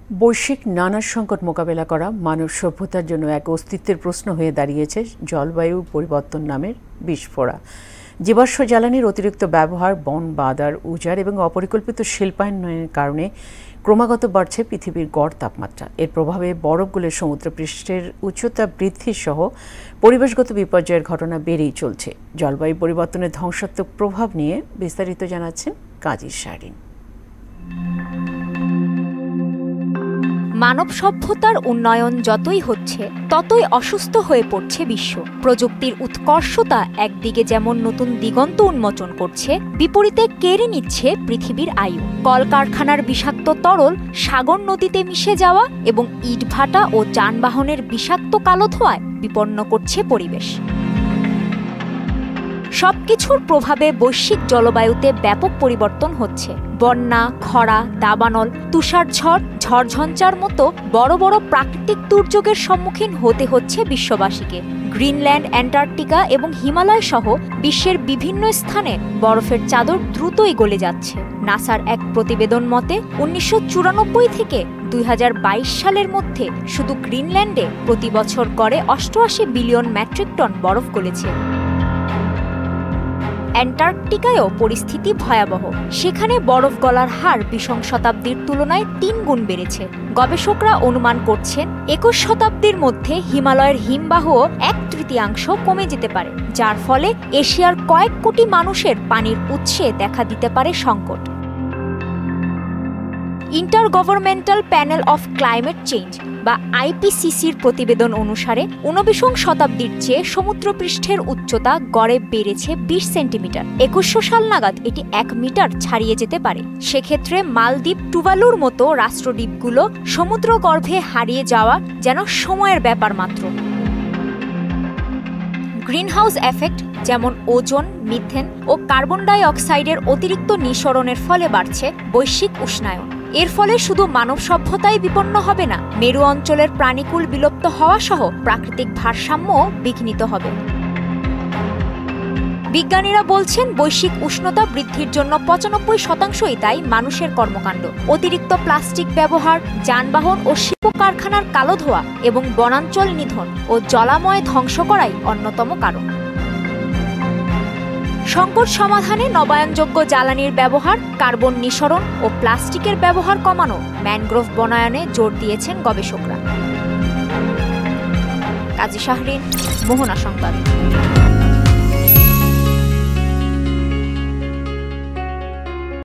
বৈশ্বিক নানা সংকট মোকাবেলা করা মানব সভ্যতার জন্য এক অস্তিত্বের প্রশ্ন হয়ে দাঁড়িয়েছে জলবায়ু পরিবর্তন নামের বিস্ফোরা। জীবাশ্ম জ্বালানির অতিরিক্ত ব্যবহার, বন বাঁধার উজাড় এবং অপরিকল্পিত শিল্পায়নের কারণে ক্রমাগত বাড়ছে পৃথিবীর গড় তাপমাত্রা। এর প্রভাবে বরফগুলোর সমুদ্রপৃষ্ঠের উচ্চতা বৃদ্ধি সহ পরিবেশগত বিপর্যয়ের ঘটনা বেড়েই চলছে। জলবায়ু পরিবর্তনের ধ্বংসাত্মক প্রভাব নিয়ে বিস্তারিত জানাচ্ছেন কাজী শাহরিন। মানব সভ্যতার উন্নয়ন যতই হচ্ছে ততই অসুস্থ হয়ে পড়ছে বিশ্ব। প্রযুক্তির উৎকর্ষতা একদিকে যেমন নতুন দিগন্ত উন্মোচন করছে, বিপরীতে কেড়ে নিচ্ছে পৃথিবীর আয়ু। কলকারখানার বিষাক্ত তরল সাগর নদীতে মিশে যাওয়া এবং ইটভাটা ও যানবাহনের বিষাক্ত কালো ধোঁয়ায় বিপন্ন করছে পরিবেশ। সবকিছুর প্রভাবে বৈশ্বিক জলবায়ুতে ব্যাপক পরিবর্তন হচ্ছে। বন্যা, খরা, দাবানল, তুষারঝড়, ঝড়ঝঞ্ঝার মতো বড় বড় প্রাকৃতিক দুর্যোগের সম্মুখীন হতে হচ্ছে বিশ্ববাসীকে। গ্রিনল্যান্ড, অ্যান্টার্কটিকা এবং হিমালয় সহ বিশ্বের বিভিন্ন স্থানে বরফের চাদর দ্রুতই গলে যাচ্ছে। নাসার এক প্রতিবেদন মতে 1994 থেকে 2022 সালের মধ্যে শুধু গ্রিনল্যান্ডে প্রতি বছর গড়ে 88 বিলিয়ন মেট্রিক টন বরফ গলেছে। অ্যান্টার্কটিকায়ও পরিস্থিতি ভয়াবহ। সেখানে বরফ গলার হার 20 শতাব্দীর তুলনায় 3 গুণ বেড়েছে। গবেষকরা অনুমান করছেন 21 শতাব্দীর মধ্যে হিমালয়ের হিমবাহও 1/3 কমে যেতে পারে, যার ফলে এশিয়ার কয়েক কোটি মানুষের পানির উৎসে দেখা দিতে পারে সংকট। ইন্টারগভর্নমেন্টাল প্যানেল অফ ক্লাইমেট চেঞ্জ বা আইপিসিসির প্রতিবেদন অনুসারে 29 শতাব্দীর চেয়ে সমুদ্রপৃষ্ঠের উচ্চতা গড়ে বেড়েছে 20 সেন্টিমিটার। 2100 সাল নাগাদ এটি 1 মিটার ছাড়িয়ে যেতে পারে। সেক্ষেত্রে মালদ্বীপ, টুভালুর মতো রাষ্ট্রদ্বীপগুলো সমুদ্রগর্ভে হারিয়ে যাওয়া যেন সময়ের ব্যাপার মাত্র। গ্রিনহাউস এফেক্ট যেমন ওজোন, মিথেন ও কার্বন ডাই অক্সাইডের অতিরিক্ত নিঃসরণের ফলে বাড়ছে বৈশ্বিক উষ্ণায়ন। এর ফলে শুধু মানব সভ্যতাই বিপন্ন হবে না, মেরু অঞ্চলের প্রাণীকুল বিলুপ্ত হওয়া সহ প্রাকৃতিক ভারসাম্য বিঘ্নিত হবে। বিজ্ঞানীরা বলছেন বৈশ্বিক উষ্ণতা বৃদ্ধির জন্য 95%ই দায়ী মানুষের কর্মকাণ্ড। অতিরিক্ত প্লাস্টিক ব্যবহার, যানবাহন ও শিল্প কারখানার কালো ধোঁয়া এবং বনাঞ্চল নিধন ও জলাময় ধ্বংস করাই অন্যতম কারণ। সংকট সমাধানে নবায়নযোগ্য জ্বালানির ব্যবহার, কার্বন নিঃসরণ ও প্লাস্টিকের ব্যবহার কমানো, ম্যানগ্রোভ বনায়নে জোর দিয়েছেন গবেষকরা। কাজী শাহরিন, মোহনা সংবাদ।